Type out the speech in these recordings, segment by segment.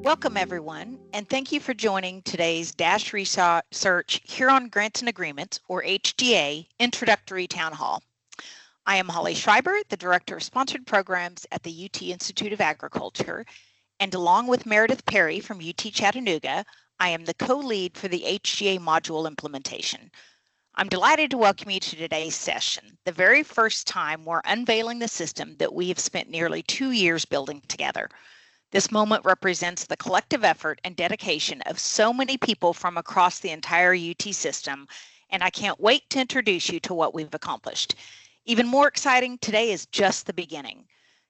Welcome everyone, and thank you for joining today's Dash Research Huron Grants and Agreements, or HGA, Introductory Town Hall. I am Holly Schreiber, the Director of Sponsored Programs at the UT Institute of Agriculture, and along with Meredith Perry from UT Chattanooga, I am the co-lead for the HGA module implementation. I'm delighted to welcome you to today's session, the very first time we're unveiling the system that we have spent nearly 2 years building together. This moment represents the collective effort and dedication of so many people from across the entire UT system, and I can't wait to introduce you to what we've accomplished. Even more exciting, today is just the beginning.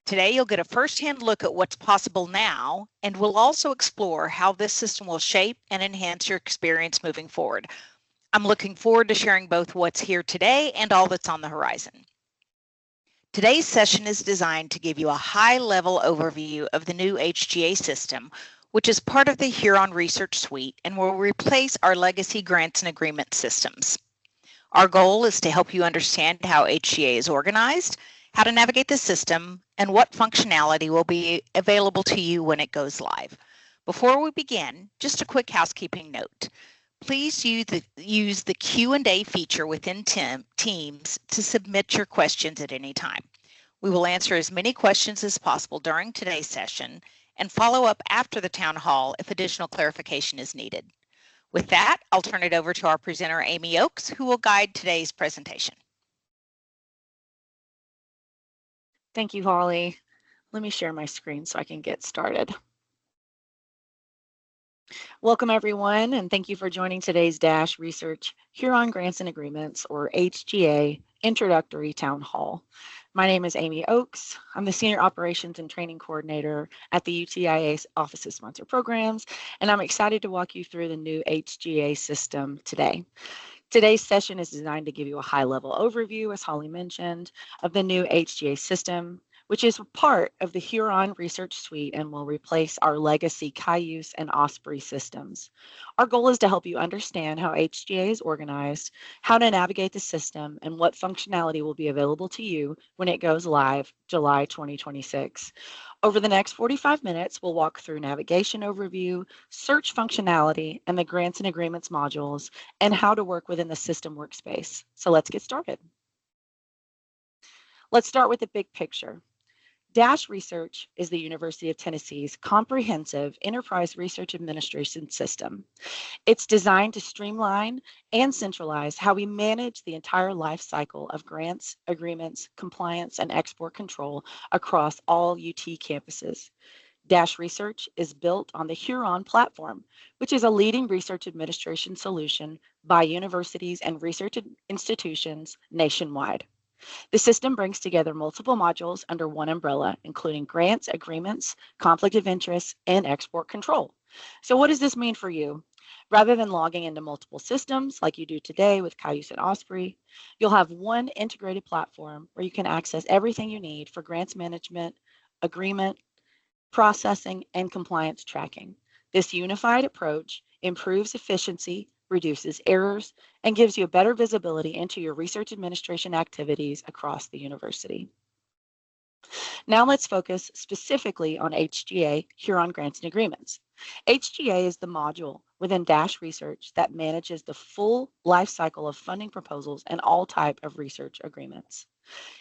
Today, you'll get a firsthand look at what's possible now, and we'll also explore how this system will shape and enhance your experience moving forward. I'm looking forward to sharing both what's here today and all that's on the horizon. Today's session is designed to give you a high-level overview of the new HGA system, which is part of the Huron Research Suite and will replace our legacy grants and agreement systems. Our goal is to help you understand how HGA is organized, how to navigate the system, and what functionality will be available to you when it goes live. Before we begin, just a quick housekeeping note. Please use the Q&A feature within Teams to submit your questions at any time. We will answer as many questions as possible during today's session and follow up after the town hall if additional clarification is needed. With that, I'll turn it over to our presenter, Amy Oakes, who will guide today's presentation. Thank you, Holly. Let me share my screen so I can get started. Welcome, everyone, and thank you for joining today's Dash Research Huron Grants and Agreements, or HGA, Introductory Town Hall. My name is Amy Oakes. I'm the Senior Operations and Training Coordinator at the UTIA Office of Sponsored Programs, and I'm excited to walk you through the new HGA system today. Today's session is designed to give you a high-level overview, as Holly mentioned, of the new HGA system, which is part of the Huron Research Suite and will replace our legacy Cayuse and Osprey systems. Our goal is to help you understand how HGA is organized, how to navigate the system, and what functionality will be available to you when it goes live July 2026. Over the next 45 minutes, we'll walk through navigation overview, search functionality, and the grants and agreements modules, and how to work within the system workspace. So let's get started. Let's start with the big picture. Dash Research is the University of Tennessee's comprehensive enterprise research administration system. It's designed to streamline and centralize how we manage the entire life cycle of grants, agreements, compliance, and export control across all UT campuses. Dash Research is built on the Huron platform, which is a leading research administration solution by universities and research institutions nationwide. The system brings together multiple modules under one umbrella, including grants, agreements, conflict of interest, and export control. So what does this mean for you? Rather than logging into multiple systems like you do today with Cayuse and Osprey, you'll have one integrated platform where you can access everything you need for grants management, agreement, processing, and compliance tracking. This unified approach improves efficiency, reduces errors, and gives you a better visibility into your research administration activities across the university. Now let's focus specifically on HGA, Huron Grants and Agreements. HGA is the module within Dash Research that manages the full life cycle of funding proposals and all type of research agreements.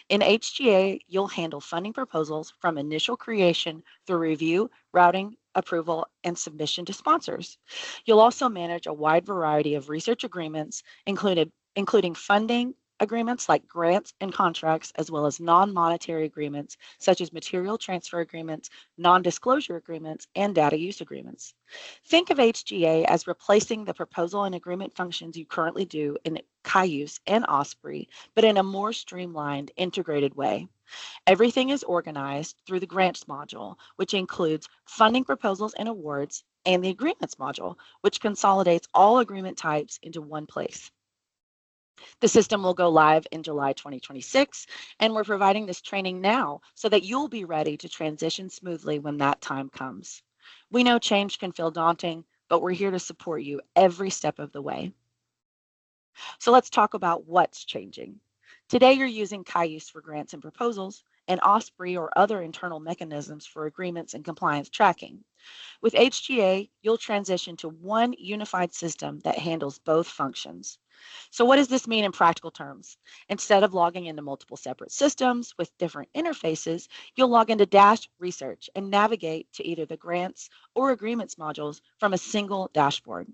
In HGA, you'll handle funding proposals from initial creation through review, routing, approval, and submission to sponsors. You'll also manage a wide variety of research agreements, including funding agreements like grants and contracts, as well as non-monetary agreements such as material transfer agreements, non-disclosure agreements, and data use agreements. Think of HGA as replacing the proposal and agreement functions you currently do in Cayuse and Osprey, but in a more streamlined, integrated way. Everything is organized through the grants module, which includes funding proposals and awards, and the agreements module, which consolidates all agreement types into one place. The system will go live in July 2026, and we're providing this training now so that you'll be ready to transition smoothly when that time comes. We know change can feel daunting, but we're here to support you every step of the way. So let's talk about what's changing. Today, you're using Cayuse for grants and proposals, and OSPRI or other internal mechanisms for agreements and compliance tracking. With HGA, you'll transition to one unified system that handles both functions. So what does this mean in practical terms? Instead of logging into multiple separate systems with different interfaces, you'll log into Dash Research and navigate to either the grants or agreements modules from a single dashboard.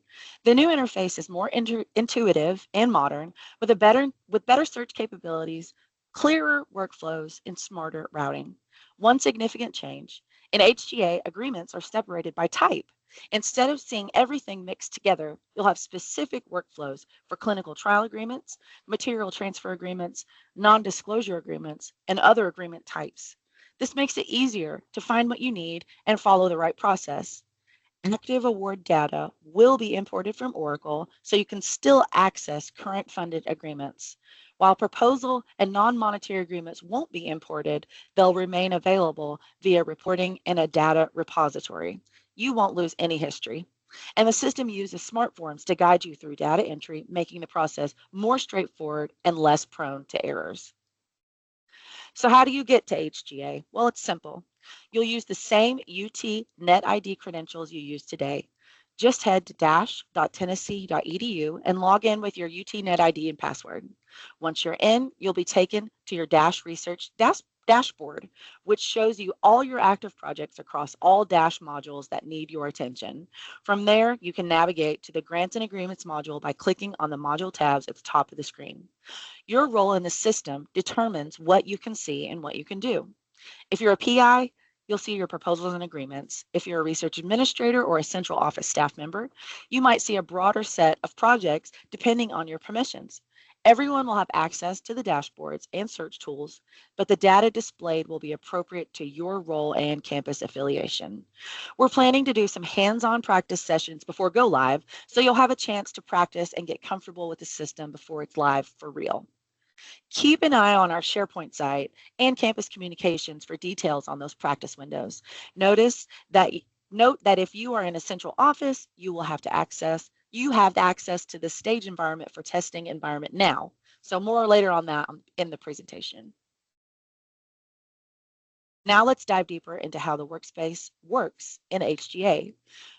The new interface is more intuitive and modern with better search capabilities, clearer workflows, and smarter routing. One significant change: in HGA, agreements are separated by type. Instead of seeing everything mixed together, you'll have specific workflows for clinical trial agreements, material transfer agreements, non-disclosure agreements, and other agreement types. This makes it easier to find what you need and follow the right process. Active award data will be imported from Oracle so you can still access current funded agreements. While proposal and non-monetary agreements won't be imported, they'll remain available via reporting in a data repository. You won't lose any history. And the system uses smart forms to guide you through data entry, making the process more straightforward and less prone to errors. So how do you get to HGA? Well, it's simple. You'll use the same UT Net ID credentials you use today. Just head to dash.tennessee.edu and log in with your UT Net ID and password. Once you're in, you'll be taken to your Dash Research dashboard, which shows you all your active projects across all Dash modules that need your attention. From there, you can navigate to the Grants and Agreements module by clicking on the module tabs at the top of the screen. Your role in the system determines what you can see and what you can do. If you're a PI, you'll see your proposals and agreements. If you're a research administrator or a central office staff member, you might see a broader set of projects depending on your permissions. Everyone will have access to the dashboards and search tools, but the data displayed will be appropriate to your role and campus affiliation. We're planning to do some hands-on practice sessions before go live, so you'll have a chance to practice and get comfortable with the system before it's live for real. Keep an eye on our SharePoint site and campus communications for details on those practice windows. Note that if you are in a central office, you have access to the stage environment for testing environment now. So more later on that in the presentation. Now let's dive deeper into how the workspace works in HGA.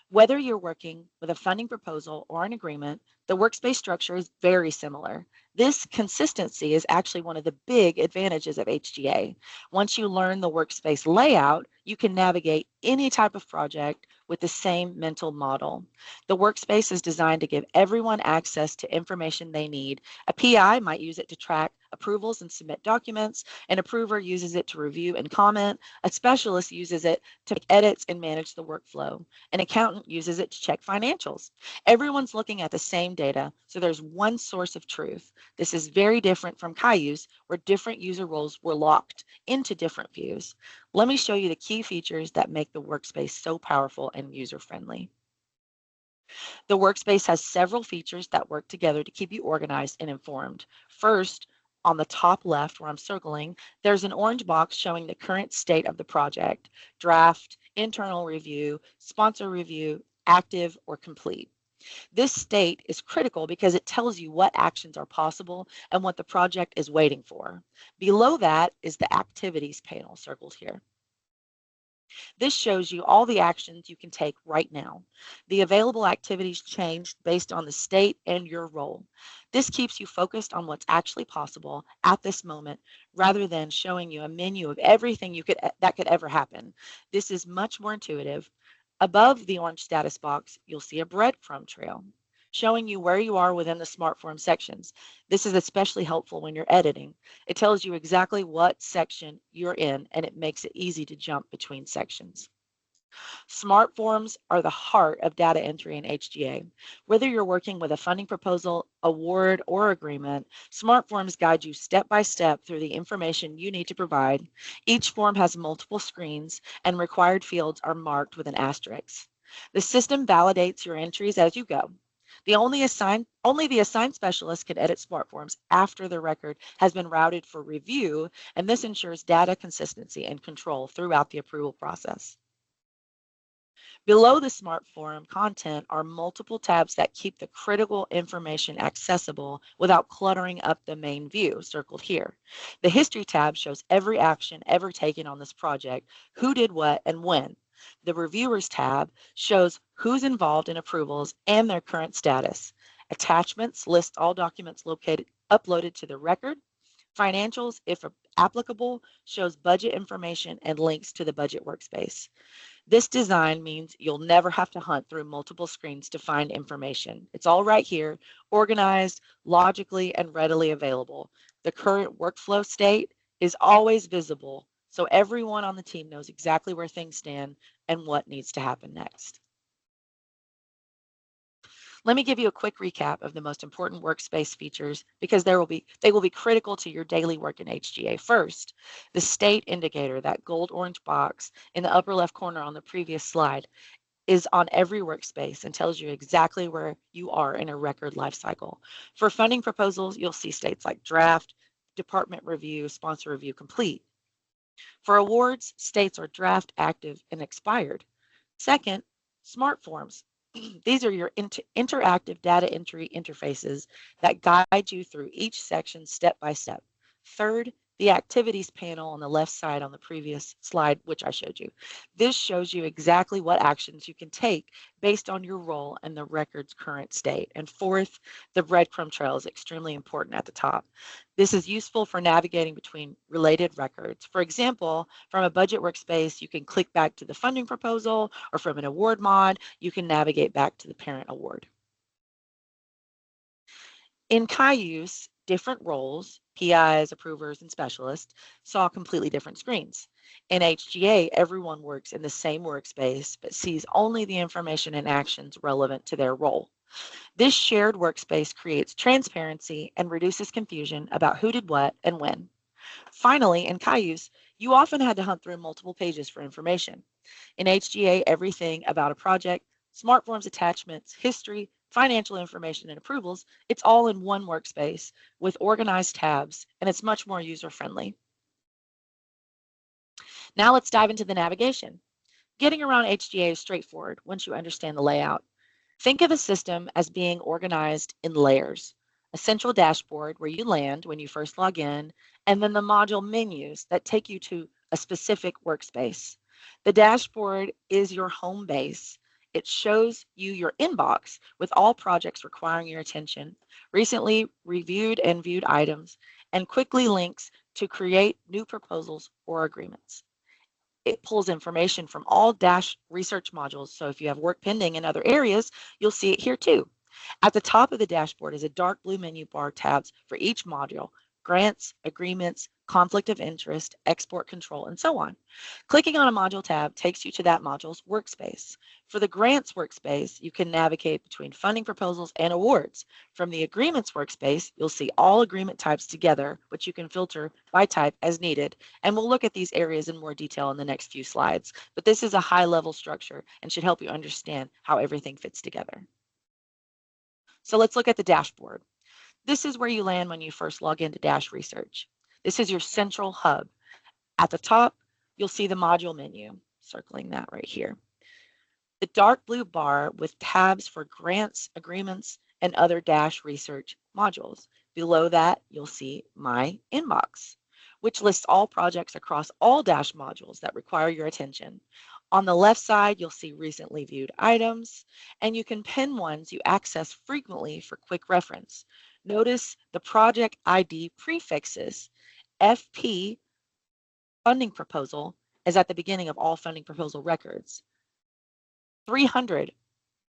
Whether you're working with a funding proposal or an agreement, the workspace structure is very similar. This consistency is actually one of the big advantages of HGA. Once you learn the workspace layout, you can navigate any type of project with the same mental model. The workspace is designed to give everyone access to information they need. A PI might use it to track approvals and submit documents. An approver uses it to review and comment. A specialist uses it to make edits and manage the workflow. An accountant uses it to check financials. Everyone's looking at the same data, so there's one source of truth. This is very different from Cayuse, where different user roles were locked into different views. Let me show you the key features that make the workspace so powerful and user-friendly. The workspace has several features that work together to keep you organized and informed. First, on the top left where I'm circling, there's an orange box showing the current state of the project: draft, internal review, sponsor review, active, or complete. This state is critical because it tells you what actions are possible and what the project is waiting for. Below that is the activities panel circled here. This shows you all the actions you can take right now. The available activities change based on the state and your role. This keeps you focused on what's actually possible at this moment rather than showing you a menu of everything that could ever happen. This is much more intuitive. Above the orange status box, you'll see a breadcrumb trail showing you where you are within the SmartForm sections. This is especially helpful when you're editing. It tells you exactly what section you're in, and it makes it easy to jump between sections. Smart forms are the heart of data entry in HGA. Whether you're working with a funding proposal, award, or agreement, smart forms guide you step by step through the information you need to provide. Each form has multiple screens, and required fields are marked with an asterisk. The system validates your entries as you go. Only the assigned specialist can edit smart forms after the record has been routed for review, and this ensures data consistency and control throughout the approval process. Below the Smart Forum content are multiple tabs that keep the critical information accessible without cluttering up the main view, circled here. The History tab shows every action ever taken on this project, who did what and when. The Reviewers tab shows who's involved in approvals and their current status. Attachments list all documents uploaded to the record. Financials, if applicable, shows budget information and links to the budget workspace. This design means you'll never have to hunt through multiple screens to find information. It's all right here, organized, logically, and readily available. The current workflow state is always visible, so everyone on the team knows exactly where things stand and what needs to happen next. Let me give you a quick recap of the most important workspace features because they will be critical to your daily work in HGA. First, the state indicator, that gold orange box in the upper left corner on the previous slide, is on every workspace and tells you exactly where you are in a record lifecycle. For funding proposals, you'll see states like draft, department review, sponsor review, complete. For awards, states are draft, active, and expired. Second, smart forms. These are your interactive data entry interfaces that guide you through each section step by step. Third, the activities panel on the left side on the previous slide, which I showed you. This shows you exactly what actions you can take based on your role and the record's current state. And fourth, the breadcrumb trail is extremely important at the top. This is useful for navigating between related records. For example, from a budget workspace, you can click back to the funding proposal, or from an award mod, you can navigate back to the parent award. In Cayuse, different roles, PIs, approvers, and specialists, saw completely different screens. In HGA, everyone works in the same workspace, but sees only the information and actions relevant to their role. This shared workspace creates transparency and reduces confusion about who did what and when. Finally, in Cayuse, you often had to hunt through multiple pages for information. In HGA, everything about a project, smart forms attachments, history, financial information, and approvals, it's all in one workspace with organized tabs, and it's much more user-friendly. Now let's dive into the navigation. Getting around HGA is straightforward once you understand the layout. Think of a system as being organized in layers. A central dashboard where you land when you first log in, and then the module menus that take you to a specific workspace. The dashboard is your home base. It shows you your inbox with all projects requiring your attention, recently reviewed and viewed items, and quickly links to create new proposals or agreements. It pulls information from all Dash research modules, so if you have work pending in other areas, you'll see it here too. At the top of the dashboard is a dark blue menu bar tabs for each module: grants, agreements, conflict of interest, export control, and so on. Clicking on a module tab takes you to that module's workspace. For the grants workspace, you can navigate between funding proposals and awards. From the agreements workspace, you'll see all agreement types together, which you can filter by type as needed. And we'll look at these areas in more detail in the next few slides. But this is a high-level structure and should help you understand how everything fits together. So let's look at the dashboard. This is where you land when you first log into Dash Research. This is your central hub. At the top, you'll see the module menu, circling that right here. The dark blue bar with tabs for grants, agreements, and other Dash Research modules. Below that, you'll see My Inbox, which lists all projects across all Dash modules that require your attention. On the left side, you'll see recently viewed items, and you can pin ones you access frequently for quick reference. Notice the project ID prefixes. FP, funding proposal, is at the beginning of all funding proposal records. 300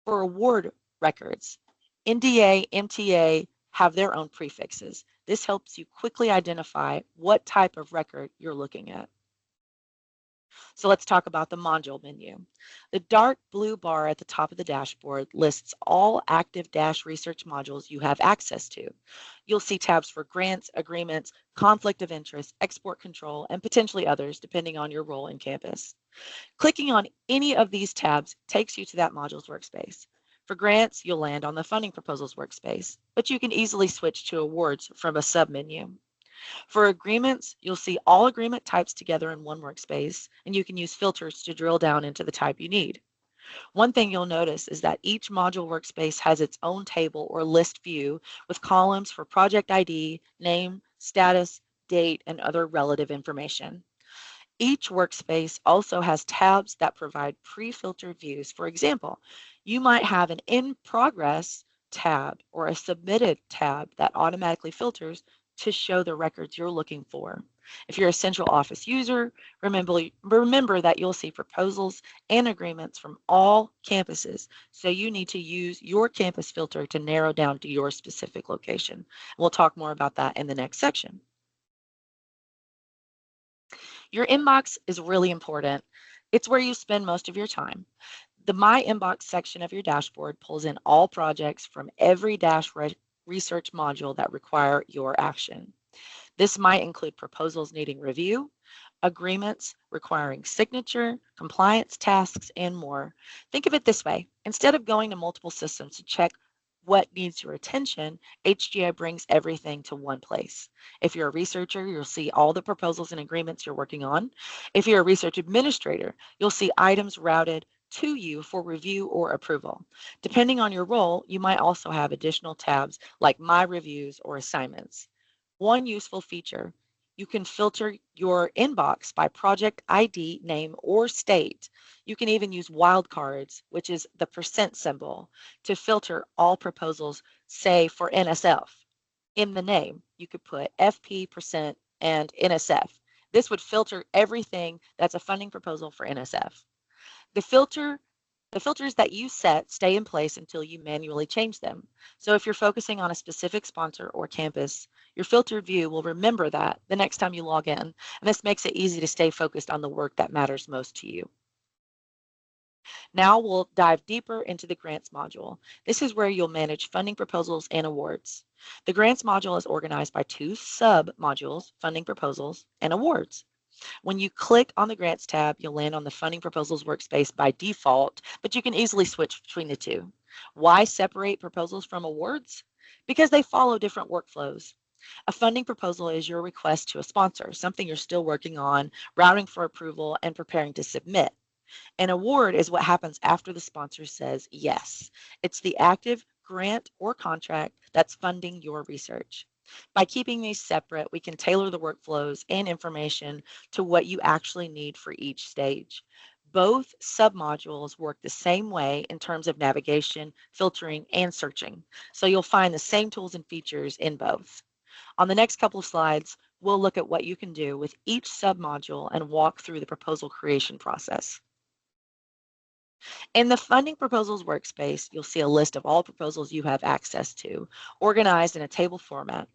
for award records. NDA, MTA have their own prefixes. This helps you quickly identify what type of record you're looking at. So let's talk about the module menu. The dark blue bar at the top of the dashboard lists all active Dash Research modules you have access to. You'll see tabs for grants, agreements, conflict of interest, export control, and potentially others depending on your role in campus. Clicking on any of these tabs takes you to that module's workspace. For grants, you'll land on the funding proposals workspace, but you can easily switch to awards from a submenu. For agreements, you'll see all agreement types together in one workspace, and you can use filters to drill down into the type you need. One thing you'll notice is that each module workspace has its own table or list view with columns for project ID, name, status, date, and other relative information. Each workspace also has tabs that provide pre-filtered views. For example, you might have an In Progress tab or a Submitted tab that automatically filters to show the records you're looking for. If you're a central office user, remember that you'll see proposals and agreements from all campuses, so you need to use your campus filter to narrow down to your specific location. We'll talk more about that in the next section. Your inbox is really important. It's where you spend most of your time. The My Inbox section of your dashboard pulls in all projects from every research module that require your action. This might include proposals needing review, agreements requiring signature, compliance tasks, and more. Think of it this way. Instead of going to multiple systems to check what needs your attention, HGA brings everything to one place. If you're a researcher, you'll see all the proposals and agreements you're working on. If you're a research administrator, you'll see items routed to you for review or approval. Depending on your role, you might also have additional tabs like My Reviews or Assignments. One useful feature, you can filter your inbox by project ID, name, or state. You can even use wildcards, which is the percent symbol, to filter all proposals, say for NSF. In the name, you could put FP percent and NSF. This would filter everything that's a funding proposal for NSF. The filter the filters that you set stay in place until you manually change them. So if you're focusing on a specific sponsor or campus, your filtered view will remember that the next time you log in, and this makes it easy to stay focused on the work that matters most to you. Now we'll dive deeper into the grants module. This is where you'll manage funding proposals and awards. The grants module is organized by two sub-modules, funding proposals and awards. When you click on the Grants tab, you'll land on the Funding Proposals workspace by default, but you can easily switch between the two. Why separate proposals from awards? Because they follow different workflows. A funding proposal is your request to a sponsor, something you're still working on, routing for approval, and preparing to submit. An award is what happens after the sponsor says yes. It's the active grant or contract that's funding your research. By keeping these separate, we can tailor the workflows and information to what you actually need for each stage. Both submodules work the same way in terms of navigation, filtering, and searching. So you'll find the same tools and features in both. On the next couple of slides, we'll look at what you can do with each submodule and walk through the proposal creation process. In the Funding Proposals workspace, you'll see a list of all proposals you have access to, organized in a table format.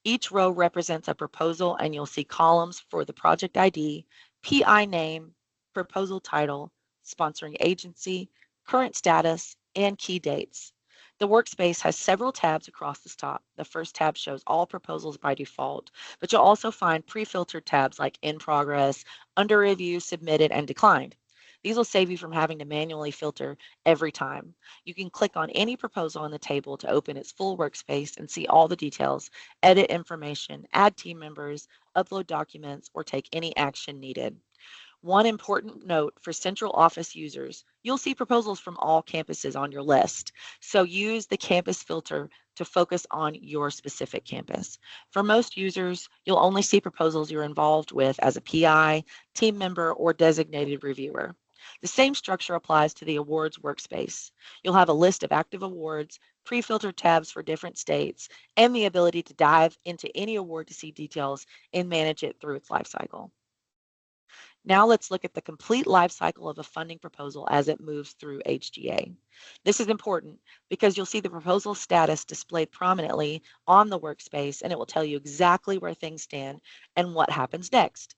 Each row represents a proposal, and you'll see columns for the project ID, PI name, proposal title, sponsoring agency, current status, and key dates. The workspace has several tabs across the top. The first tab shows all proposals by default, but you'll also find pre-filtered tabs like In Progress, Under Review, Submitted, and Declined. These will save you from having to manually filter every time. You can click on any proposal in the table to open its full workspace and see all the details, edit information, add team members, upload documents, or take any action needed. One important note for central office users, you'll see proposals from all campuses on your list. So use the campus filter to focus on your specific campus. For most users, you'll only see proposals you're involved with as a PI, team member, or designated reviewer. The same structure applies to the awards workspace. You'll have a list of active awards, pre-filtered tabs for different states, and the ability to dive into any award to see details and manage it through its lifecycle. Now let's look at the complete life cycle of a funding proposal as it moves through HGA. This is important because you'll see the proposal status displayed prominently on the workspace, and it will tell you exactly where things stand and what happens next.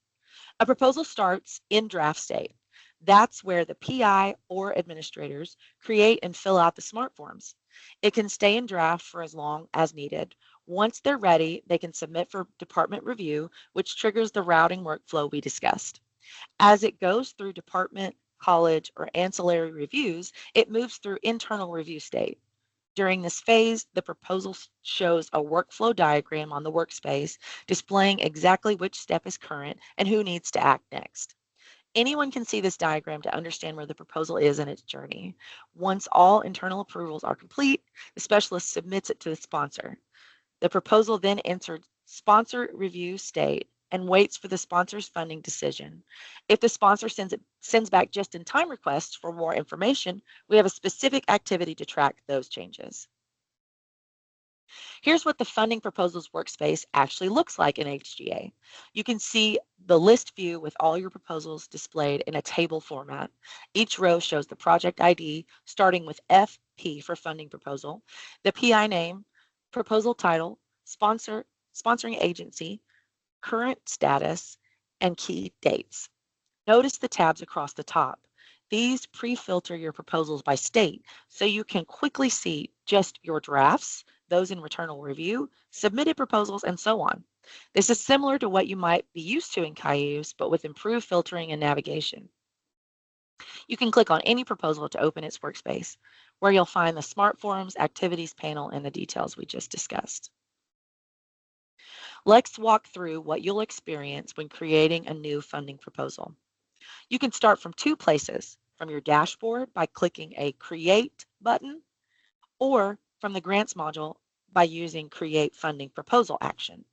A proposal starts in draft state. That's where the PI or administrators create and fill out the SMART forms. It can stay in draft for as long as needed. Once they're ready, they can submit for department review, which triggers the routing workflow we discussed. As it goes through department, college, or ancillary reviews, it moves through internal review state. During this phase, the proposal shows a workflow diagram on the workspace displaying exactly which step is current and who needs to act next. Anyone can see this diagram to understand where the proposal is in its journey. Once all internal approvals are complete, the specialist submits it to the sponsor. The proposal then enters sponsor review state and waits for the sponsor's funding decision. If the sponsor sends back just-in-time requests for more information, we have a specific activity to track those changes. Here's what the funding proposals workspace actually looks like in HGA. You can see the list view with all your proposals displayed in a table format. Each row shows the project ID, starting with FP for funding proposal, the PI name, proposal title, sponsoring agency, current status, and key dates. Notice the tabs across the top. These pre-filter your proposals by state so you can quickly see just your drafts, those in internal review, submitted proposals, and so on. This is similar to what you might be used to in Cayuse, but with improved filtering and navigation. You can click on any proposal to open its workspace, where you'll find the Smart Forms, Activities panel, and the details we just discussed. Let's walk through what you'll experience when creating a new funding proposal. You can start from two places, from your dashboard by clicking a Create button, or from the Grants module by using Create Funding Proposal action.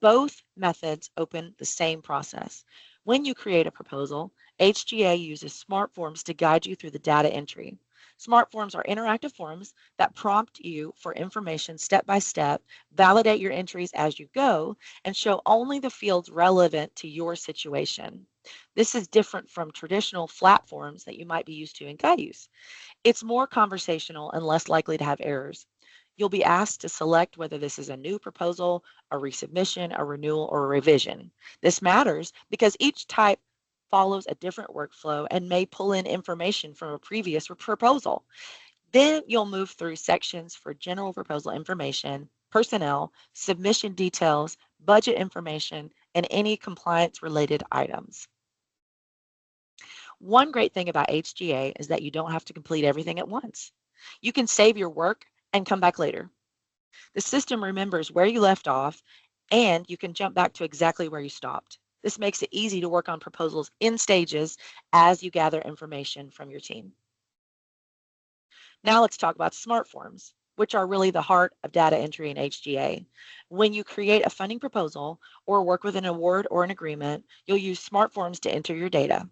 Both methods open the same process. When you create a proposal, HGA uses smart forms to guide you through the data entry. Smart forms are interactive forms that prompt you for information step by step, validate your entries as you go, and show only the fields relevant to your situation. This is different from traditional flat forms that you might be used to in Cayuse. It's more conversational and less likely to have errors. You'll be asked to select whether this is a new proposal, a resubmission, a renewal, or a revision. This matters because each type follows a different workflow and may pull in information from a previous proposal. Then you'll move through sections for general proposal information, personnel, submission details, budget information, and any compliance-related items. One great thing about HGA is that you don't have to complete everything at once. You can save your work and come back later. The system remembers where you left off, and you can jump back to exactly where you stopped. This makes it easy to work on proposals in stages as you gather information from your team. Now let's talk about smart forms, which are really the heart of data entry in HGA. When you create a funding proposal or work with an award or an agreement, you'll use smart forms to enter your data.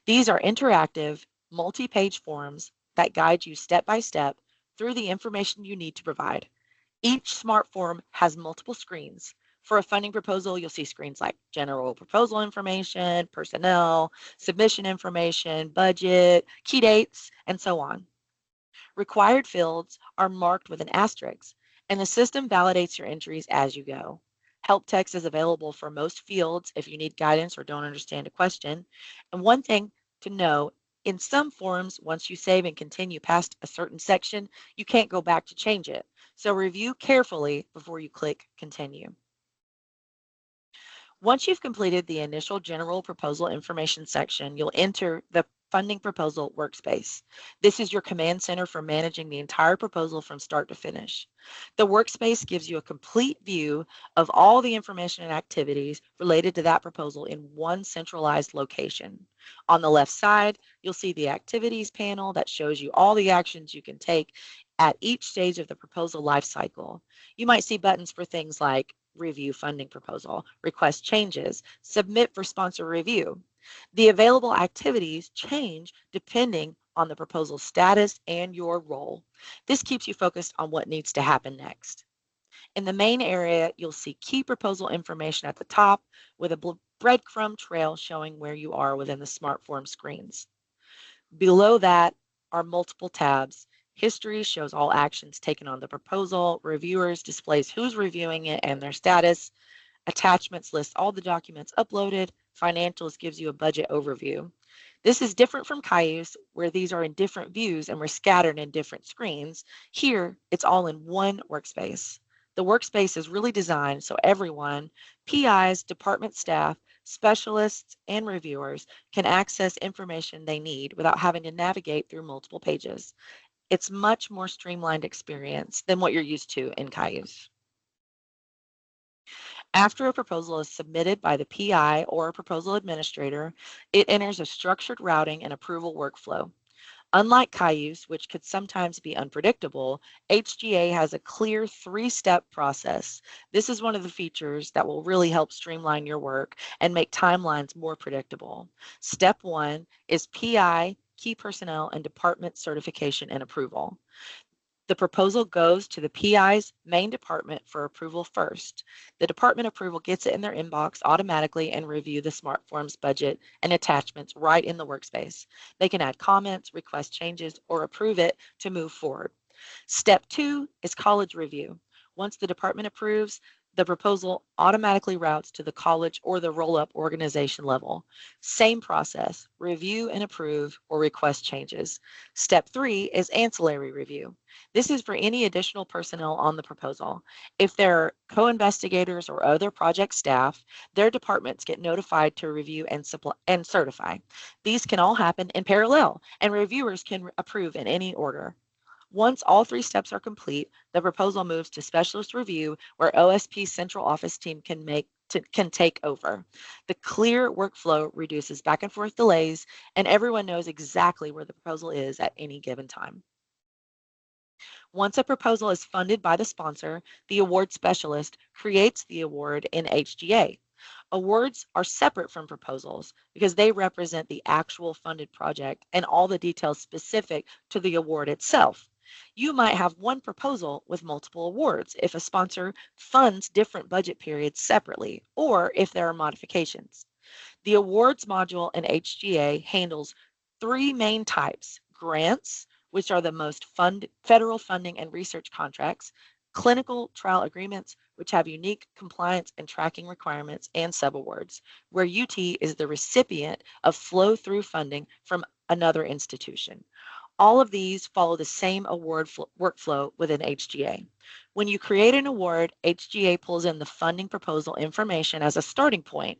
These are interactive, multi-page forms that guide you step by step through the information you need to provide. Each smart form has multiple screens. For a funding proposal, you'll see screens like general proposal information, personnel, submission information, budget, key dates, and so on. Required fields are marked with an asterisk, and the system validates your entries as you go. Help text is available for most fields if you need guidance or don't understand a question. And one thing to know, in some forms, once you save and continue past a certain section, you can't go back to change it. So review carefully before you click continue. Once you've completed the initial general proposal information section, you'll enter the funding proposal workspace. This is your command center for managing the entire proposal from start to finish. The workspace gives you a complete view of all the information and activities related to that proposal in one centralized location. On the left side, you'll see the activities panel that shows you all the actions you can take at each stage of the proposal lifecycle. You might see buttons for things like review funding proposal, request changes, submit for sponsor review. The available activities change depending on the proposal status and your role. This keeps you focused on what needs to happen next. In the main area, you'll see key proposal information at the top with a breadcrumb trail showing where you are within the SmartForm screens. Below that are multiple tabs. History shows all actions taken on the proposal. Reviewers displays who's reviewing it and their status. Attachments lists all the documents uploaded. Financials gives you a budget overview. This is different from Cayuse, where these are in different views and were scattered in different screens. Here, it's all in one workspace. The workspace is really designed so everyone, PIs, department staff, specialists, and reviewers can access information they need without having to navigate through multiple pages. It's much more streamlined experience than what you're used to in Cayuse. After a proposal is submitted by the PI or a proposal administrator, it enters a structured routing and approval workflow. Unlike Cayuse, which could sometimes be unpredictable, HGA has a clear three-step process. This is one of the features that will really help streamline your work and make timelines more predictable. Step one is PI, key personnel, and department certification and approval. The proposal goes to the PI's main department for approval first. The department approval gets it in their inbox automatically and review the SmartForms budget and attachments right in the workspace. They can add comments, request changes, or approve it to move forward. Step two is college review. Once the department approves, the proposal automatically routes to the college or the roll-up organization level. Same process, review and approve or request changes. Step three is ancillary review. This is for any additional personnel on the proposal. If there are co-investigators or other project staff, their departments get notified to review and certify. These can all happen in parallel, and reviewers can approve in any order. Once all three steps are complete, the proposal moves to specialist review where OSP's central office team can take over. The clear workflow reduces back and forth delays, and everyone knows exactly where the proposal is at any given time. Once a proposal is funded by the sponsor, the award specialist creates the award in HGA. Awards are separate from proposals because they represent the actual funded project and all the details specific to the award itself. You might have one proposal with multiple awards if a sponsor funds different budget periods separately or if there are modifications. The awards module in HGA handles three main types: grants, which are the most federal funding and research contracts; clinical trial agreements, which have unique compliance and tracking requirements; and subawards, where UT is the recipient of flow-through funding from another institution. All of these follow the same award workflow within HGA. When you create an award, HGA pulls in the funding proposal information as a starting point.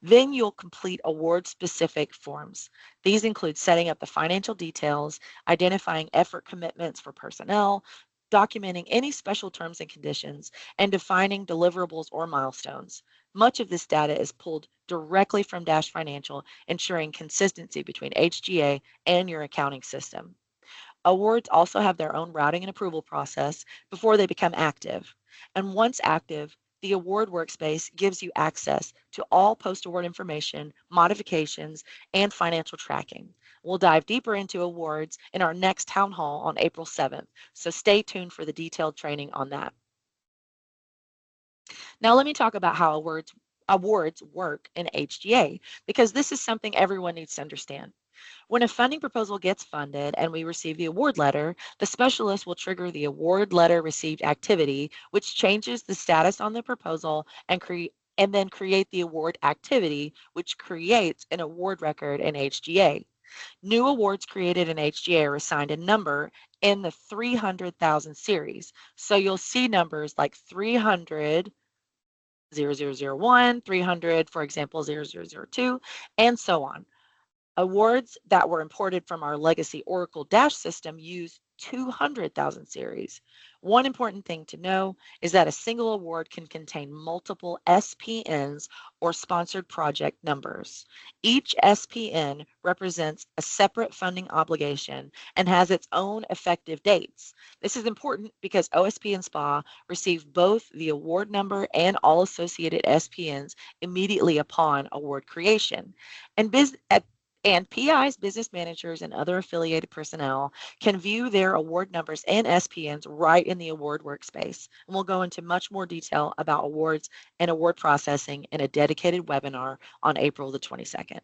Then you'll complete award-specific forms. These include setting up the financial details, identifying effort commitments for personnel, documenting any special terms and conditions, and defining deliverables or milestones. Much of this data is pulled directly from Dash Financial, ensuring consistency between HGA and your accounting system. Awards also have their own routing and approval process before they become active. And once active, the award workspace gives you access to all post-award information, modifications, and financial tracking. We'll dive deeper into awards in our next town hall on April 7th, so stay tuned for the detailed training on that. Now let me talk about how awards work in HGA, because this is something everyone needs to understand. When a funding proposal gets funded and we receive the award letter, the specialist will trigger the award letter received activity, which changes the status on the proposal and then create the award activity, which creates an award record in HGA. New awards created in HGA are assigned a number in the 300,000 series. So you'll see numbers like 300, 0001, 300, for example, 0002, and so on. Awards that were imported from our legacy Oracle Dash system use 200,000 series. One important thing to know is that a single award can contain multiple SPNs or sponsored project numbers. Each SPN represents a separate funding obligation and has its own effective dates. This is important because OSP and SPA receive both the award number and all associated SPNs immediately upon award creation. And PIs, business managers, and other affiliated personnel can view their award numbers and SPNs right in the award workspace. And we'll go into much more detail about awards and award processing in a dedicated webinar on April the 22nd.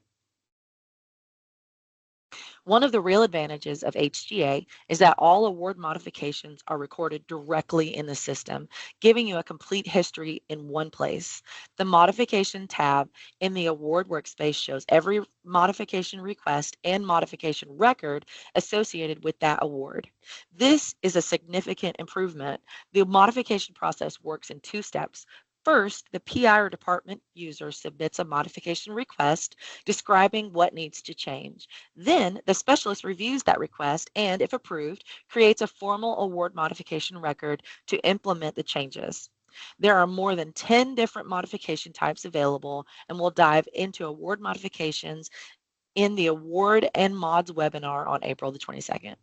One of the real advantages of HGA is that all award modifications are recorded directly in the system, giving you a complete history in one place. The Modification tab in the award workspace shows every modification request and modification record associated with that award. This is a significant improvement. The modification process works in two steps. First, the PI or department user submits a modification request describing what needs to change. Then the specialist reviews that request and, if approved, creates a formal award modification record to implement the changes. There are more than 10 different modification types available, and we'll dive into award modifications in the award and mods webinar on April the 22nd.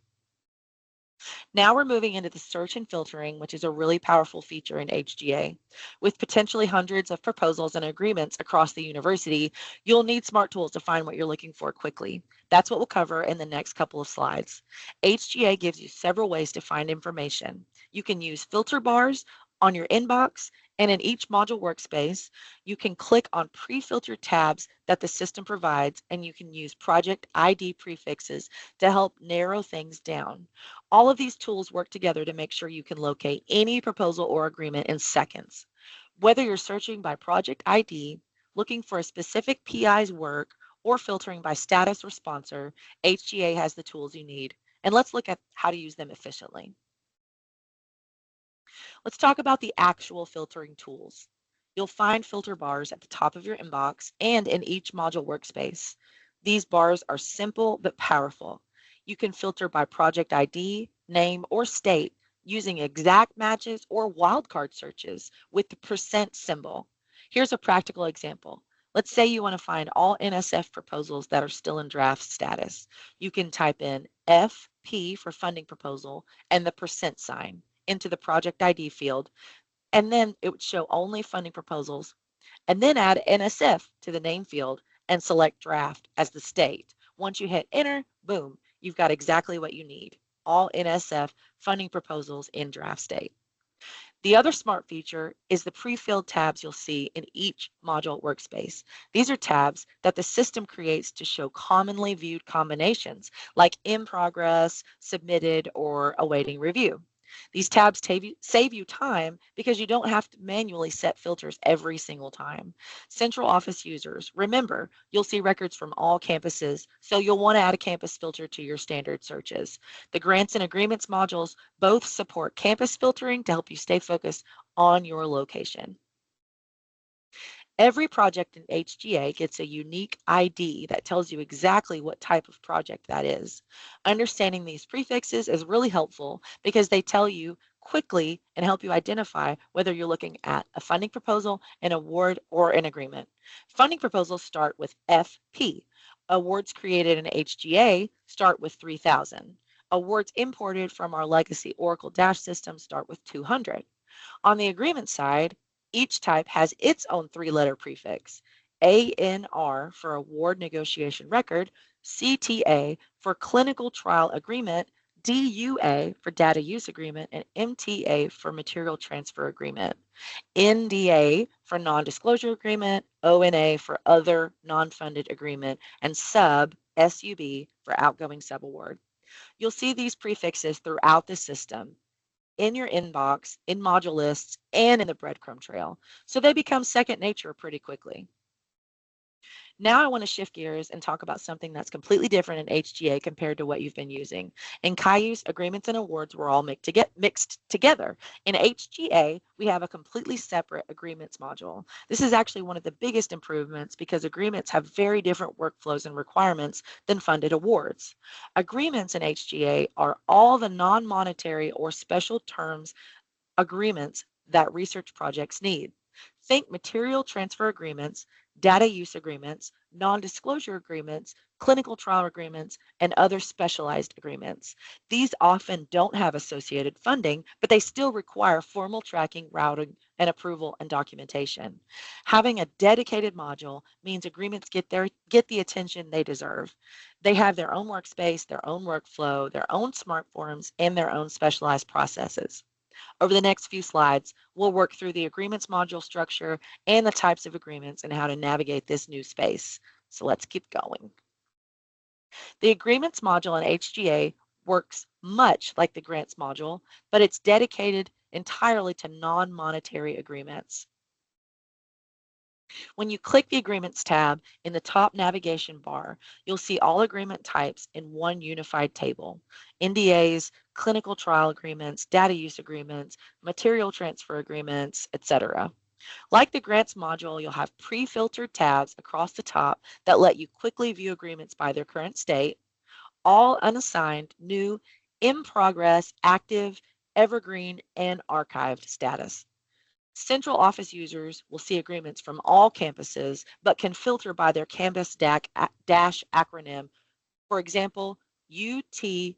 Now we're moving into the search and filtering, which is a really powerful feature in HGA. With potentially hundreds of proposals and agreements across the university, you'll need smart tools to find what you're looking for quickly. That's what we'll cover in the next couple of slides. HGA gives you several ways to find information. You can use filter bars on your inbox, and in each module workspace, you can click on pre-filtered tabs that the system provides, and you can use project ID prefixes to help narrow things down. All of these tools work together to make sure you can locate any proposal or agreement in seconds. Whether you're searching by project ID, looking for a specific PI's work, or filtering by status or sponsor, HGA has the tools you need. And let's look at how to use them efficiently. Let's talk about the actual filtering tools. You'll find filter bars at the top of your inbox and in each module workspace. These bars are simple but powerful. You can filter by project ID, name, or state using exact matches or wildcard searches with the percent symbol. Here's a practical example. Let's say you want to find all NSF proposals that are still in draft status. You can type in FP for funding proposal and the percent sign into the project ID field, and then it would show only funding proposals, and then add NSF to the name field and select draft as the state. Once you hit enter, boom, you've got exactly what you need. All NSF funding proposals in draft state. The other smart feature is the pre-filled tabs you'll see in each module workspace. These are tabs that the system creates to show commonly viewed combinations like in progress, submitted, or awaiting review. These tabs save you time because you don't have to manually set filters every single time. Central office users, remember, you'll see records from all campuses, so you'll want to add a campus filter to your standard searches. The grants and agreements modules both support campus filtering to help you stay focused on your location. Every project in HGA gets a unique ID that tells you exactly what type of project that is. Understanding these prefixes is really helpful because they tell you quickly and help you identify whether you're looking at a funding proposal, an award, or an agreement. Funding proposals start with FP. Awards created in HGA start with 3,000. Awards imported from our legacy Oracle Dash system start with 200. On the agreement side, each type has its own three-letter prefix: ANR for award negotiation record, CTA for clinical trial agreement, DUA for data use agreement, and MTA for material transfer agreement, NDA for non-disclosure agreement, ONA for other non-funded agreement, and SUB for outgoing subaward. You'll see these prefixes throughout the system, in your inbox, in module lists, and in the breadcrumb trail. So they become second nature pretty quickly. Now I want to shift gears and talk about something that's completely different in HGA compared to what you've been using. In Cayuse, agreements and awards were all mixed together. In HGA, we have a completely separate agreements module. This is actually one of the biggest improvements because agreements have very different workflows and requirements than funded awards. Agreements in HGA are all the non-monetary or special terms agreements that research projects need. Think material transfer agreements, data use agreements, non-disclosure agreements, clinical trial agreements, and other specialized agreements. These often don't have associated funding, but they still require formal tracking, routing, and approval and documentation. Having a dedicated module means agreements get the attention they deserve. They have their own workspace, their own workflow, their own smart forms, and their own specialized processes. Over the next few slides, we'll work through the agreements module structure and the types of agreements and how to navigate this new space. So let's keep going. The agreements module in HGA works much like the grants module, but it's dedicated entirely to non-monetary agreements. When you click the Agreements tab in the top navigation bar, you'll see all agreement types in one unified table: NDAs, clinical trial agreements, data use agreements, material transfer agreements, etc. Like the Grants module, you'll have pre-filtered tabs across the top that let you quickly view agreements by their current state, all unassigned, new, in progress, active, evergreen, and archived status. Central office users will see agreements from all campuses, but can filter by their campus dash acronym. For example, UTKC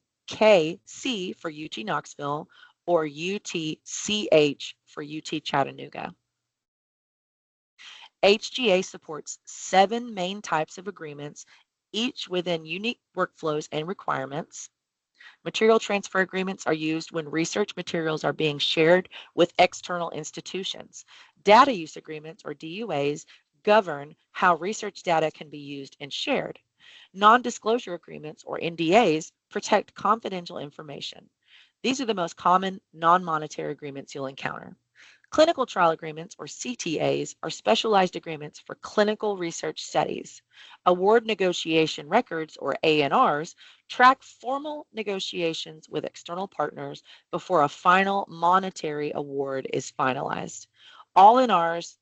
for UT Knoxville or UTCH for UT Chattanooga. HGA supports 7 main types of agreements, each within unique workflows and requirements. Material transfer agreements are used when research materials are being shared with external institutions. Data use agreements, or DUAs, govern how research data can be used and shared. Non-disclosure agreements, or NDAs, protect confidential information. These are the most common non-monetary agreements you'll encounter. Clinical trial agreements, or CTAs, are specialized agreements for clinical research studies. Award negotiation records, or ANRs, track formal negotiations with external partners before a final monetary award is finalized. All ANRs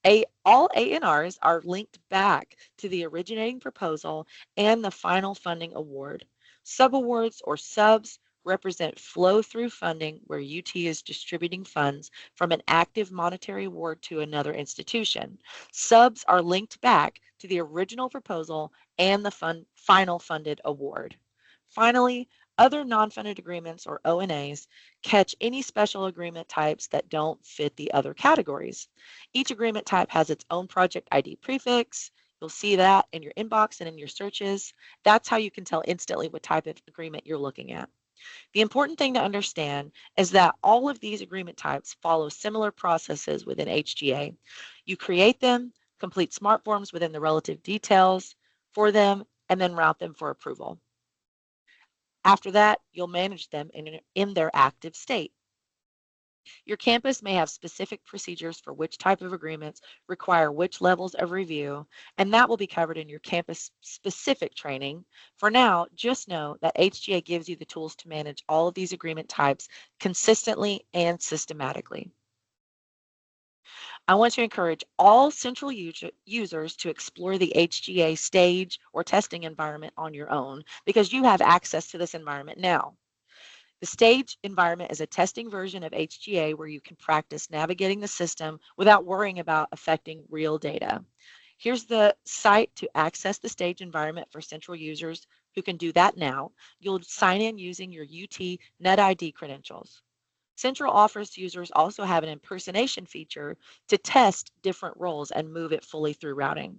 are linked back to the originating proposal and the final funding award. Subawards, or subs, represent flow-through funding where UT is distributing funds from an active monetary award to another institution. Subs are linked back to the original proposal and the final funded award. Finally, other non-funded agreements, or ONAs, catch any special agreement types that don't fit the other categories. Each agreement type has its own project ID prefix. You'll see that in your inbox and in your searches. That's how you can tell instantly what type of agreement you're looking at. The important thing to understand is that all of these agreement types follow similar processes within HGA. You create them, complete smart forms within the relative details for them, and then route them for approval. After that, you'll manage them in their active state. Your campus may have specific procedures for which type of agreements require which levels of review, and that will be covered in your campus-specific training. For now, just know that HGA gives you the tools to manage all of these agreement types consistently and systematically. I want to encourage all central users to explore the HGA stage or testing environment on your own because you have access to this environment now. The stage environment is a testing version of HGA where you can practice navigating the system without worrying about affecting real data. Here's the site to access the stage environment for central users who can do that now. You'll sign in using your UT NetID credentials. Central offers users also have an impersonation feature to test different roles and move it fully through routing.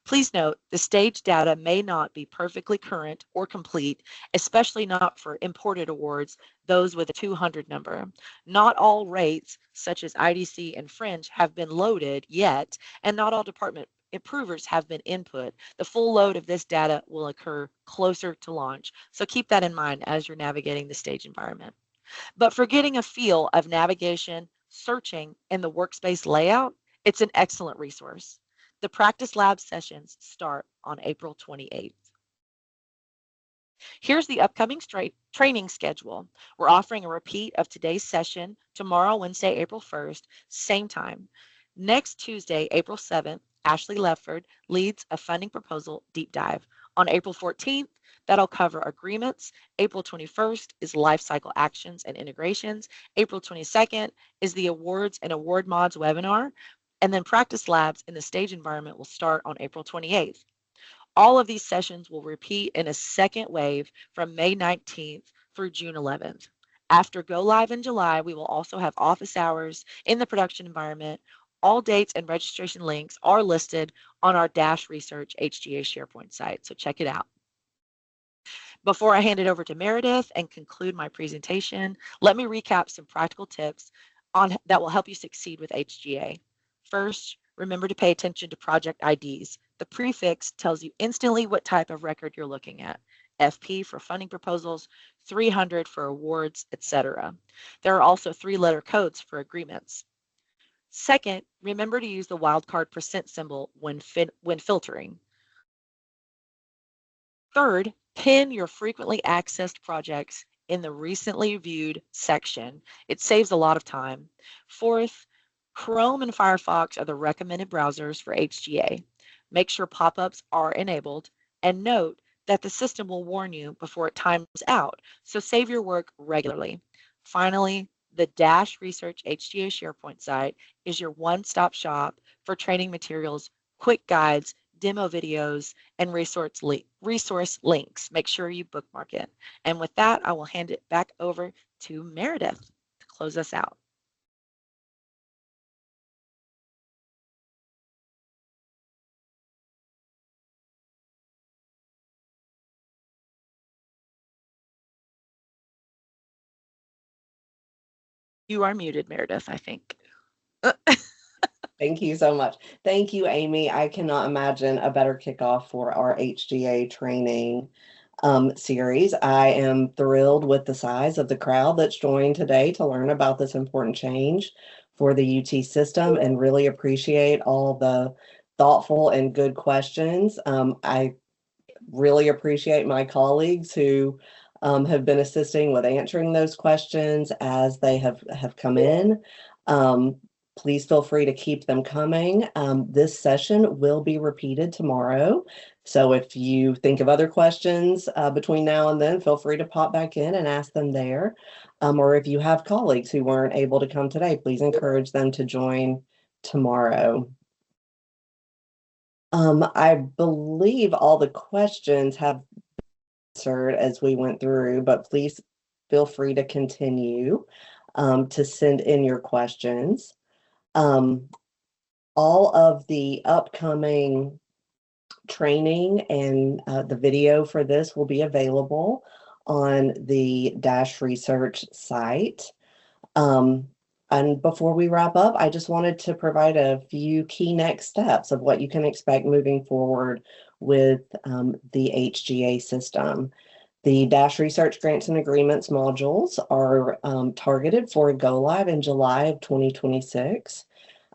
Please note, the stage data may not be perfectly current or complete, especially not for imported awards, those with a 200 number. Not all rates, such as IDC and Fringe, have been loaded yet, and not all department improvers have been input. The full load of this data will occur closer to launch, so keep that in mind as you're navigating the stage environment. But for getting a feel of navigation, searching, and the workspace layout, it's an excellent resource. The practice lab sessions start on April 28th. Here's the upcoming training schedule. We're offering a repeat of today's session tomorrow, Wednesday, April 1st, same time. Next Tuesday, April 7th, Ashley Lefford leads a funding proposal deep dive. On April 14th, that'll cover agreements. April 21st is life cycle actions and integrations. April 22nd is the awards and award mods webinar. And then practice labs in the stage environment will start on April 28th. All of these sessions will repeat in a second wave from May 19th through June 11th. After go live in July, we will also have office hours in the production environment. All dates and registration links are listed on our Dash Research HGA SharePoint site, so check it out. Before I hand it over to Meredith and conclude my presentation, let me recap some practical tips that will help you succeed with HGA. First, remember to pay attention to project IDs. The prefix tells you instantly what type of record you're looking at. FP for funding proposals, 300 for awards, etc. There are also 3-letter codes for agreements. Second, remember to use the wildcard % symbol when filtering. Third, pin your frequently accessed projects in the recently viewed section. It saves a lot of time. Fourth, Chrome and Firefox are the recommended browsers for HGA. Make sure pop-ups are enabled, and note that the system will warn you before it times out, so save your work regularly. Finally, The Dash Research HGA SharePoint site is your one-stop shop for training materials, quick guides, demo videos, and resource links. Make sure you bookmark it. And with that, I will hand it back over to Meredith to close us out. You are muted, Meredith, I think. Thank you so much. Thank you, Amy. I cannot imagine a better kickoff for our HGA training series. I am thrilled with the size of the crowd that's joined today to learn about this important change for the UT system, and really appreciate all the thoughtful and good questions. I really appreciate my colleagues who have been assisting with answering those questions as they have come in. Please feel free to keep them coming. This session will be repeated tomorrow. So if you think of other questions between now and then, feel free to pop back in and ask them there. Or if you have colleagues who weren't able to come today, please encourage them to join tomorrow. I believe all the questions have been answered as we went through, but please feel free to continue to send in your questions. All of the upcoming training and the video for this will be available on the Dash Research site. And before we wrap up, I just wanted to provide a few key next steps of what you can expect moving forward with the HGA system. The Dash Research Grants and Agreements modules are targeted for a go live in July of 2026.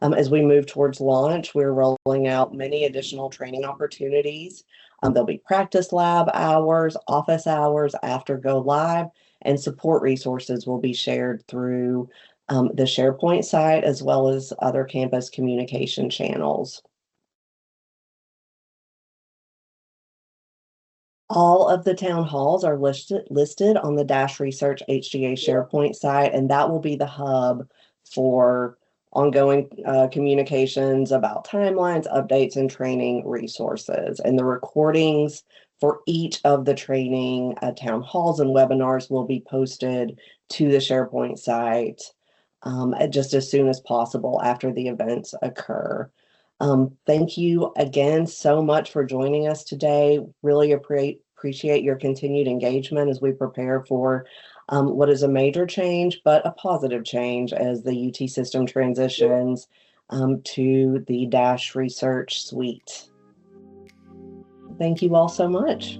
As we move towards launch, we're rolling out many additional training opportunities. There'll be practice lab hours, office hours after go live, and support resources will be shared through the SharePoint site, as well as other campus communication channels. All of the town halls are listed on the Dash Research HGA SharePoint site, and that will be the hub for ongoing communications about timelines, updates, and training resources. And the recordings for each of the training town halls and webinars will be posted to the SharePoint site just as soon as possible after the events occur. Thank you again so much for joining us today. Really appreciate your continued engagement as we prepare for what is a major change, but a positive change as the UT system transitions to the Dash Research Suite. Thank you all so much.